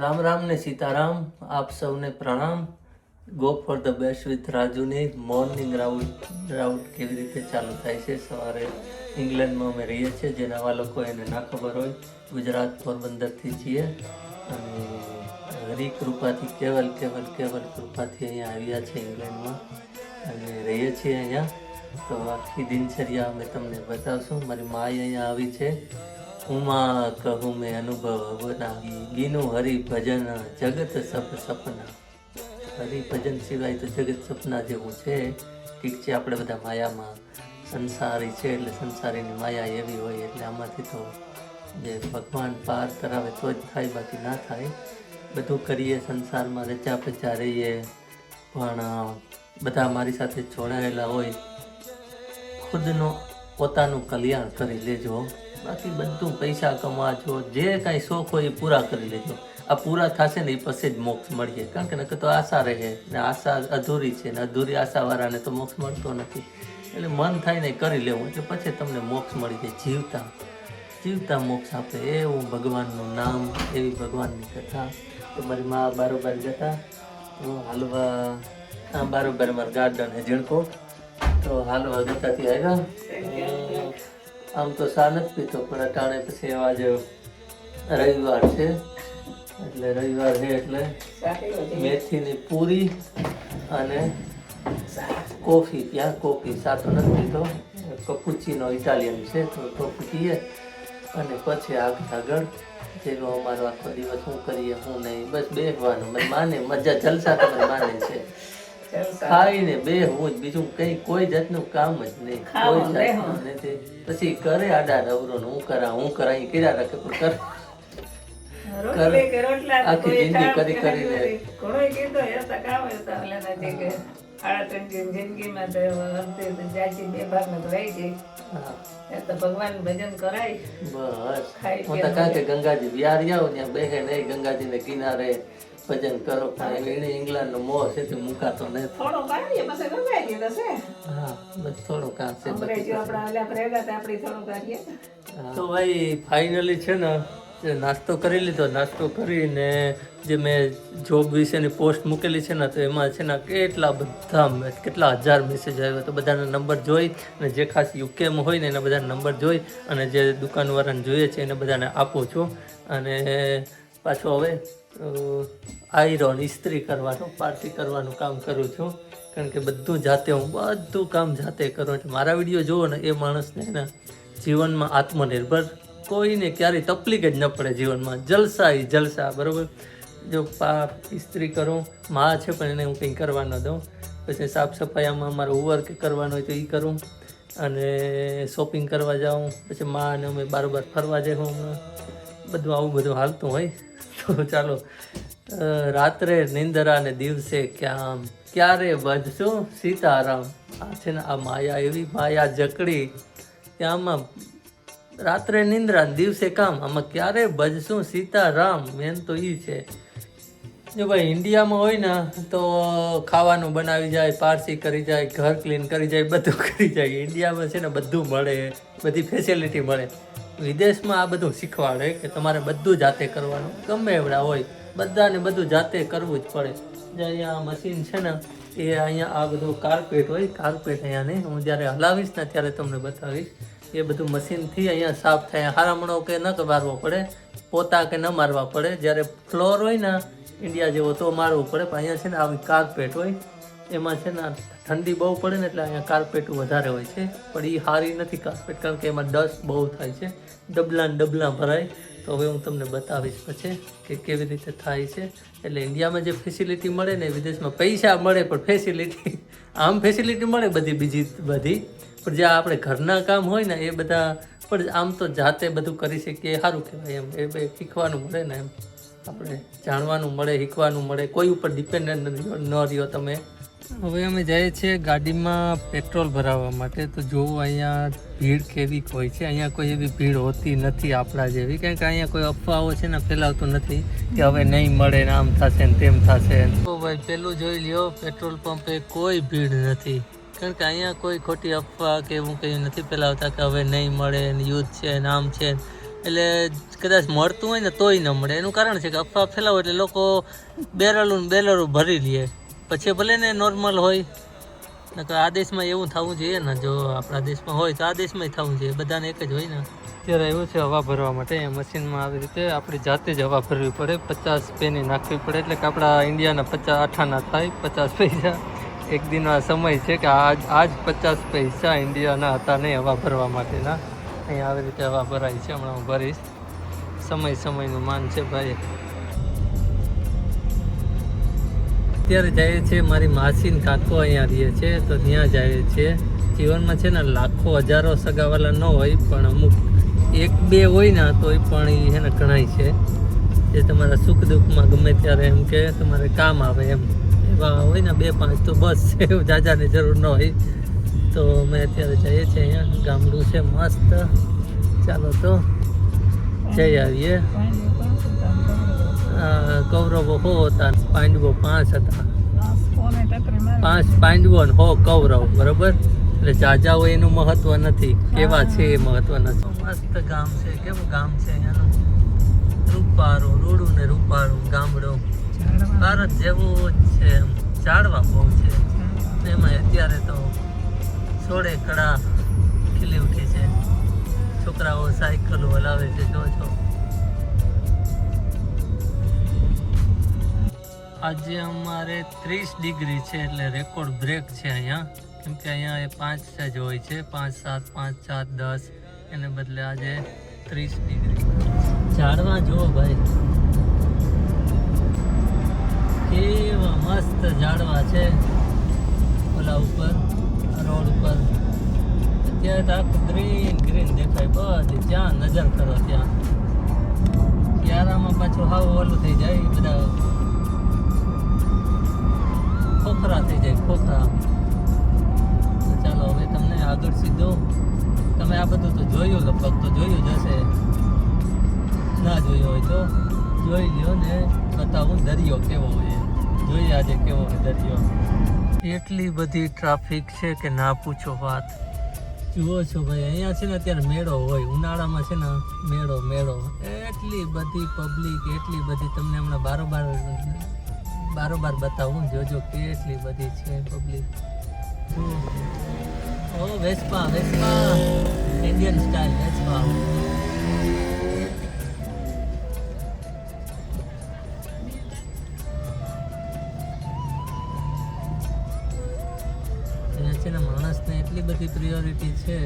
રામ રામ ને સીતારામ. આપ સૌને પ્રણામ. Go for the best with રાજુની મોર્નિંગ રાઉટ કેવી રીતે ચાલુ થાય છે સવારે. ઇંગ્લેન્ડમાં અમે રહીએ છીએ, જે નવા લોકો એને ના ખબર હોય. ગુજરાત પોરબંદરથી છીએ અને હરી કૃપાથી કેવલ કૃપાથી અહીંયા આવ્યા છે ઇંગ્લેન્ડમાં અને રહીએ છીએ અહીંયા. તો આખી દિનચર્યા અમે તમને બતાવશું. મારી માય અહીંયા આવી છે. ઉમા કહું મેં અનુભવ બનાવી, ગીનું હરિભજન જગત સપ સપના. હરિભજન સિવાય તો જગત સપના જેવું છે. ઠીક છે, આપણે બધા માયામાં સંસારી છે એટલે સંસારીની માયા એવી હોય એટલે આમાંથી તો જે ભગવાન પાર કરાવે તો જ થાય, બાકી ના થાય. બધું કરીએ સંસારમાં, રચા પચા રહીએ, પણ બધા મારી સાથે જોડાયેલા હોય. ખુદનો પોતાનું કલ્યાણ કરી લેજો, બાકી બધું પૈસા કમાજો, જે કાંઈ શોખ હોય એ પૂરા કરી લેજો. આ પૂરા થશે ને એ પછી જ મોક્ષ મળીએ, કારણ કે નકર તો આશા રહે ને આશા અધૂરી છે ને અધૂરી આશાવાળાને તો મોક્ષ મળતો નથી. એટલે મન થાય ને કરી લેવું એટલે પછી તમને મોક્ષ મળી જાય. જીવતા મોક્ષ આપે એવું ભગવાનનું નામ, એવી ભગવાનની કથા. તો મારી મા બારોબાર જતા હાલવા, બારોબાર મારા ગાર્ડન હે ઝીણકો, તો હાલવા જતાથી આવ્યા. આમ તો સા નથી પીતો, પણ અટાણે પછી આજે રવિવાર છે એટલે રવિવાર છે એટલે મેથીની પૂરી અને કોફી. ત્યાં કોફી સા તો નથી પીતો, કપુચીનો ઇટાલિયન છે તો કોફી પીએ અને પછી આગળ જેનો અમારો આખો દિવસ શું કરીએ શું નહીં, બસ બેસવાનું. માને મજા જલસા તમે માને છે, ખાઈને બે હું જ, બીજું કઈ કોઈ જાતનું કામ જ નહીં, કોઈ જાતનું નથી. પછી કરે આડા નવરો હું કરા એ કર્યા રાખે, પણ આખી જિંદગી કરી કરીને ભગવાન ભજન કરાય. બસ હું તો કારણ કે ગંગાજી બિહાર જાવ ત્યાં બેહે નહીં, ગંગાજી ને કિનારે ભજન કરો. પણ એને ઇંગ્લેન્ડ નો મોહ છે તે મુકાતો નથી. થોડો કાઢીએ પછી ગંગાજી છે. હા બસ થોડું કામ છે. તો ભાઈ ફાઇનલી છે ને નાસ્તો કરી લીધો. નાસ્તો કરીને જે મેં જોબ વિશેની પોસ્ટ મૂકેલી છે ને, તો એમાં છે ને કેટલા હજાર મેસેજ આવ્યા. તો બધાના નંબર જોઈ અને જે ખાસ યુકેમાં હોય ને એના બધાના નંબર જોઈ અને જે દુકાનવાળાને જોઈએ છે એને બધાને આપું છું. અને પાછો હવે આયરોન ઇસ્ત્રી કરવાનું, પાર્ટી કરવાનું કામ કરું છું, કારણ કે બધું જાતે, હું બધું કામ જાતે કરું. એટલે મારા વિડીયો જુઓ ને એ માણસને ને જીવનમાં આત્મનિર્ભર, કોઈને ક્યારેય તકલીફ જ ન પડે જીવનમાં. જલસા બરાબર. જો ઇસ્ત્રી કરું, માં છે પણ એને હું કંઈ કરવા ન દઉં. પછી સાફ સફાઈમાં મારો વર્ક કરવાનો હોય તો એ કરું અને શોપિંગ કરવા જાઉં. પછી માં અને અમે બારોબાર ફરવા જઈએ. હું બધું આવું બધું હાલતું હોય. તો ચાલો, રાત્રે નિંદરા ને દિવસે ક્યારે ભજશું સીતારામ. આ છે ને આ માયા, એવી માયા જકડી કે આમાં રાત્રે નિંદ્રા દિવસે કામ, આમાં ક્યારે ભજશું સીતારામ. મેન તો એ છે. જો ભાઈ ઇન્ડિયામાં હોય ને તો ખાવાનું બનાવી જાય, પારસી કરી જાય, ઘર ક્લીન કરી જાય, બધું કરી જાય. ઇન્ડિયામાં છે ને બધું મળે, બધી ફેસિલિટી મળે. વિદેશમાં આ બધું શીખવાડે કે તમારે બધું જાતે કરવાનું, ગમે એવડા હોય બધાને બધું જાતે કરવું જ પડે. જે અહીંયા મશીન છે ને એ અહીંયા આ બધું કાર્પેટ હોય, કાર્પેટ અહીંયા નહીં, હું જ્યારે હલાવીશ ને ત્યારે તમને બતાવીશ. એ બધું મશીનથી અહીંયા સાફ થાય. હારામણો કે ન મારવો પડે, પોતા કે ન મારવા પડે. જ્યારે ફ્લોર હોય ને ઇન્ડિયા જેવો તો મારવું પડે, પણ અહીંયા છે ને આવી કાર્પેટ હોય. એમાં છે ને ઠંડી બહુ પડે ને એટલે અહીંયા કાર્પેટ વધારે હોય છે, પણ એ સારી નથી કાર્પેટ, કારણ કે એમાં ડસ્ટ બહુ થાય છે, ડબલા ભરાય. તો હવે હું તમને બતાવીશ પછી કે કેવી રીતે થાય છે. એટલે ઇન્ડિયામાં જે ફેસિલિટી મળે ને વિદેશમાં પૈસા મળે, પણ ફેસિલિટી આમ ફેસિલિટી મળે બધી, પણ જે આપણે ઘરના કામ હોય ને એ બધા પણ આમ તો જાતે બધું કરી શકીએ, સારું કહેવાય. એમ એ શીખવાનું મળે ને, એમ આપણે જાણવાનું મળે, શીખવાનું મળે, કોઈ ઉપર ડિપેન્ડન્ટ ન રહ્યો તમે. હવે અમે જઈએ છીએ ગાડીમાં પેટ્રોલ ભરાવવા માટે. તો જોવું અહીંયા ભીડ કેવી હોય છે. અહીંયા કોઈ એવી ભીડ હોતી નથી આપણા જેવી, કારણ કે અહીંયા કોઈ અફવાઓ છે ને ફેલાવતો નથી કે હવે નહીં મળે ને આમ થશે ને તેમ થશે. તો ભાઈ પેલું જોઈ લ્યો, પેટ્રોલ પંપે કોઈ ભીડ નથી, કારણ કે અહીંયા કોઈ ખોટી અફવા કે એવું કંઈ નથી ફેલાવતા કે હવે નહીં મળે ને યુદ્ધ છે ને આમ છે. એટલે કદાચ મળતું હોય ને તોય ન મળે. એનું કારણ છે કે અફવા ફેલાવો એટલે લોકો બેરલું ને બેરલું ભરી લે, પછી ભલે ને નોર્મલ હોય. નકર આ દેશમાં એવું થવું જોઈએ ને, જો આપણા દેશમાં હોય તો આ દેશમાં થવું જોઈએ, બધાને એક જ હોય ને. અત્યારે એવું છે હવા ભરવા માટે મશીનમાં આવી રીતે આપણી જાતે જ હવા ભરવી પડે, 50 પેની નાખવી પડે, એટલે કે આપણા ઇન્ડિયાના 50 આઠાના થાય 50 પૈસા. એક દિનનો આ સમય છે કે આજ 50 પૈસા ઇન્ડિયાના હતા નહીં હવા ભરવા માટેના. અહીંયા આવી રીતે હવા ભરાય છે, હમણાં હું ભરીશ. સમયનું માન છે ભાઈ. અત્યારે જઈએ છીએ મારી માસી ને કાકો અહીંયા રહીએ છે તો ત્યાં જઈએ છીએ. જીવનમાં છે ને લાખો હજારો સગાવાલા ન હોય, પણ અમુક એક બે હોય ને તો એ પણ એ છે ને ગણાય છે, જે તમારા સુખ દુઃખમાં ગમે ત્યારે એમ કે તમારે કામ આવે એમ. એવા હોય ને 2-5 તો બસ છે, જાજાની જરૂર ન હોય. તો અમે અત્યારે જઈએ છીએ અહીંયા, ગામડું છે મસ્ત. ચાલો તો જઈ આવીએ. કૌરવો 100 હતા, પાંડવો 5 હતા. 5 પાંડવો ને 100 કૌરવ, બરોબર. એટલે જાજા હોય એનું મહત્વ નથી, કેવા છે એ મહત્વ નથી. મસ્ત ગામ છે. કેવું ગામ છે અહીંયાનું? રૂપારું, રૂડું ને રૂપારું ગામડું. ભારત જેવું જ છે, ઝાડવા બહુ છે. એમાં અત્યારે તો સોળે કળા ખીલી ઉઠી છે. છોકરાઓ સાયકલો હલાવે છે, જો છો. આજે અમારે 30 ડિગ્રી છે, એટલે રેકોર્ડ બ્રેક છે અહીંયા. કેમ કે અહીંયા 5 જ હોય છે, 5, 7, 5, 7, 10. એને બદલે આજે 30 ડિગ્રી. ઝાડવા જુઓ ભાઈ, કેવા મસ્ત ઝાડવા છે ઓલા ઉપર રોડ ઉપર. અત્યારે તો આખું ગ્રીન દેખાય બધી, જ્યાં નજર કરો ત્યાં. શિયાળામાં પાછું હાવ ઓલું થઈ જાય, બધા ખોખરા થઈ જાય, ખોખરા. ચાલો હવે તમને આગળ સીધો, તમે આ બધું તો જોયું, લગભગ તો જોયું જ હશે. ના જોયું હોય તો જોઈ લ્યો ને બતાવું દરિયો કેવો હોય. જોઈએ આજે કેવો હોય દરિયો. એટલી બધી ટ્રાફિક છે કે ના પૂછો વાત. જુઓ છો ભાઈ, અહીંયા છે ને અત્યારે મેળો હોય, ઉનાળામાં છે ને મેળો. એટલી બધી પબ્લિક, એટલી બધી. તમને હમણાં બારોબાર બતાવું, જોજો કેટલી બધી છે પબ્લિક. ઓ વેસ્પા ઇન્ડિયન સ્ટાઇલ વેસ્પા. છે ને માણસને એટલી બધી પ્રિયોરિટી છે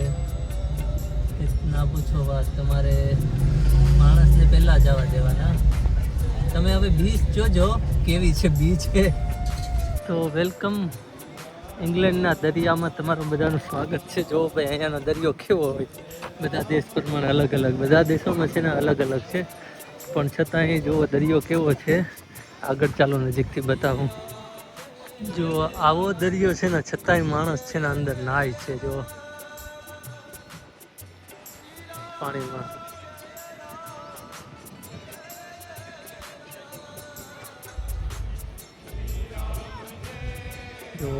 કે ના પૂછો વાત. તમારે માણસને પહેલા જવા દેવાના. તમે હવે બીચ જોજો કેવી છે બીચ છે. તો વેલકમ ઇંગ્લેન્ડના દરિયામાં તમારું બધાનું સ્વાગત છે. જો ભાઈ અહીંયાનો દરિયો કેવો હોય, બધા દેશ પ્રમાણે અલગ અલગ, બધા દેશોમાં છે ને અલગ અલગ છે, પણ છતાં અહીં જુઓ દરિયો કેવો છે. આગળ ચાલો નજીકથી બતાવું. જો આવો દરિયો છે ને, છતાંય માણસ છે ને અંદર નાય છે. જો પાણીમાં જો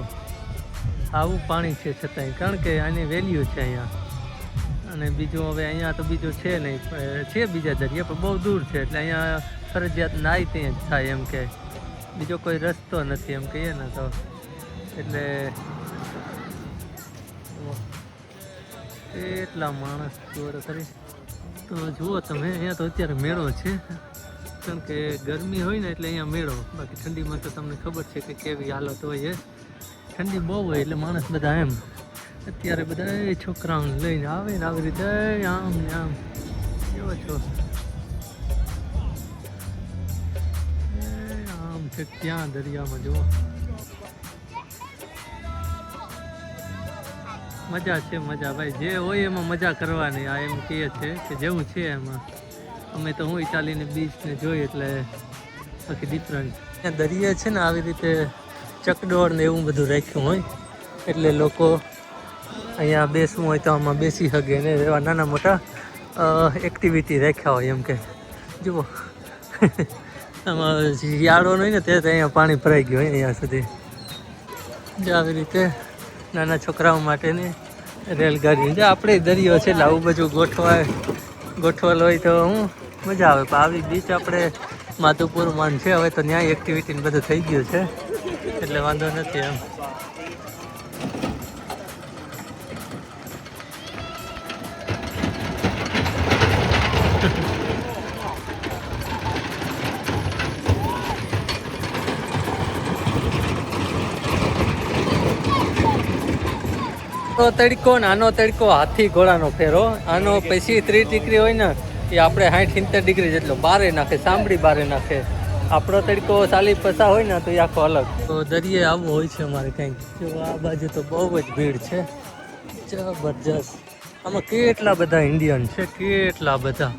આવું પાણી છે છતાંય, કારણ કે આની વેલ્યુ છે અહીંયા. અને બીજું હવે અહીંયા તો બીજું છે નહીં, છે બીજા દરિયા પણ બહુ દૂર છે, એટલે અહીંયા ફરજિયાત નાય ત્યાં જ થાય એમ કે, બીજો કોઈ રસ્તો નથી એમ કહીએ ને તો. એટલે એટલા માણસ જોડે કરી. તો જુઓ તમે, અહીંયા તો અત્યારે મેળો છે, કારણ કે ગરમી હોય ને એટલે અહીંયા મેળો. બાકી ઠંડીમાં તો તમને ખબર છે કે કેવી હાલત હોય. ઠંડી બહુ હોય એટલે માણસ બધા એમ અત્યારે બધા છોકરાઓને લઈને આવે ને આવી રીતે આમ ને આમ. કેવો છો આમ છે ત્યાં દરિયામાં. જુઓ મજા છે, મજા ભાઈ. જે હોય એમાં મજા કરવાની. આ એમ કહે છે કે જેવું છે એમાં. અમે તો હું ચાલીને બીચને જોઈ એટલે બાકી ડિફરન્ટ. ત્યાં દરિયા છે ને આવી રીતે ચકડોળ ને એવું બધું રાખ્યું હોય, એટલે લોકો અહીંયા બેસવું હોય તો આમાં બેસી શકે ને. એવા નાના મોટા એક્ટિવિટી રાખ્યા હોય એમ કે. જુઓ આમાં શિયાળો હોય ને ત્યારે અહીંયા પાણી ભરાઈ ગયું હોય અહીંયા સુધી. જો આવી રીતે નાના છોકરાઓ માટેની રેલગાડી. જો આપણે દરિયો છે એટલે આવું બધું ગોઠવાય ગોઠવલ હોય તો હું મજા આવે. પણ આવી બીચ આપણે માધુપુરમાં છે હવે તો ન્યાય એક્ટિવિટી બધું થઈ ગયું છે એટલે વાંધો નથી એમ. તો તડકો ને આનો તડકો હાથી ઘોડાનો ફેરો. આનો પછી 30 ડિગ્રી હોય ને એ આપણે 60-70 ડિગ્રી જેટલો બારે નાખે, સાંભળી બારે નાખે. આપણો તડકો 40-50 હોય ને તો એ આખો અલગ. તો દરિયે આવવું હોય છે અમારે કંઈક. જો આ બાજુ તો બહુ જ ભીડ છે, જબરજસ્ત. આમાં કેટલા બધા ઇન્ડિયન છે, કેટલા બધા.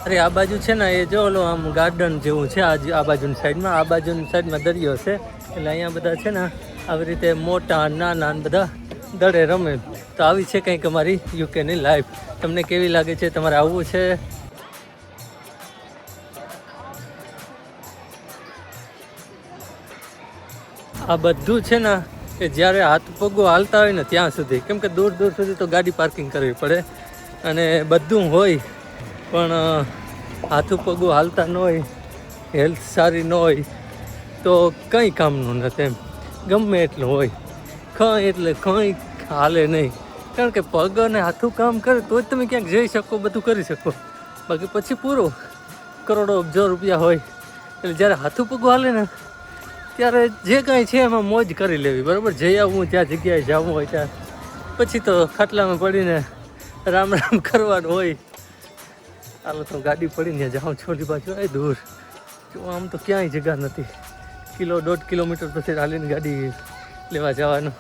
અરે આ બાજુ છે ને એ જો ઓલો આમ ગાર્ડન જેવું છે આ બાજુની સાઈડમાં. આ બાજુની સાઈડમાં દરિયો છે એટલે અહીંયા બધા છે ને આવી રીતે મોટા નાના બધા દડે રમે. તો આવી છે કંઈક અમારી યુકેની લાઈફ. તમને કેવી લાગે છે? તમારે આવવું છે? આ બધું છે ને કે જ્યારે હાથ પગો હાલતા હોય ને ત્યાં સુધી, કેમ કે દૂર દૂર સુધી તો ગાડી પાર્કિંગ કરવી પડે અને બધું હોય પણ હાથું પગું હાલતા ન હોય, હેલ્થ સારી ન હોય તો કંઈ કામનું નથી એમ. ગમે એટલું હોય કંઈ એટલે કંઈ હાલે નહીં. કારણ કે પગ અને હાથું કામ કરે તો જ તમે ક્યાંક જઈ શકો, બધું કરી શકો. બાકી પછી પૂરું કરોડો અબજો રૂપિયા હોય એટલે જ્યારે હાથું પગું હાલે ને ત્યારે જે કાંઈ છે એમાં મોજ કરી લેવી, બરાબર. જઈ આવવું જ્યાં જગ્યાએ જવું હોય ત્યાં, પછી તો ખાટલામાં પડીને રામ રામ કરવાનું હોય. હાલો તો ગાડી પડીને જાઉં છોડી બાજુ એ દૂર. જો આમ તો ક્યાંય જગ્યા નથી. 1.5 કિલોમીટર પછી હાલીને ગાડી લેવા જવાનું.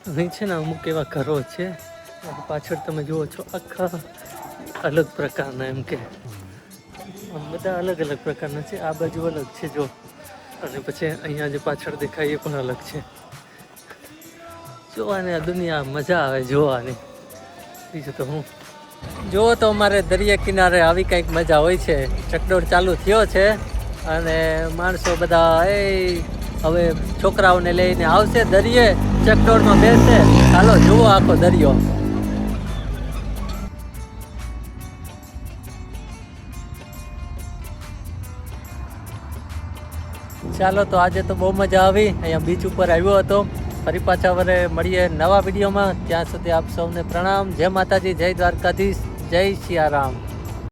અહીં છે ને અમુક એવા ઘરો છે પાછળ તમે જુઓ છો, આખા અલગ પ્રકારના, એમ કે બધા અલગ અલગ પ્રકારના છે. આ બાજુ અલગ છે જો, અને પછી અહીંયા જે પાછળ દેખાય એ પણ અલગ છે. જોવાની આ દુનિયા મજા આવે જોવાની. બીજું તો હું જુઓ તો અમારે દરિયા કિનારે આવી કંઈક મજા હોય છે. ચકડોળ ચાલુ થયો છે અને માણસો બધા હવે છોકરાઓને લઈને આવશે દરિયે, ચકડોળમાં બેસશે. હાલો જુઓ આખો દરિયો. ચાલો તો આજે તો બહુ મજા આવી. અહીંયા બીચ ઉપર આવ્યો હતો. ફરી પાછા વરે મળીએ નવા વિડીયોમાં. ત્યાં સુધી આપ સૌને પ્રણામ. જય માતાજી, જય દ્વારકાધીશ, જય સિયારામ.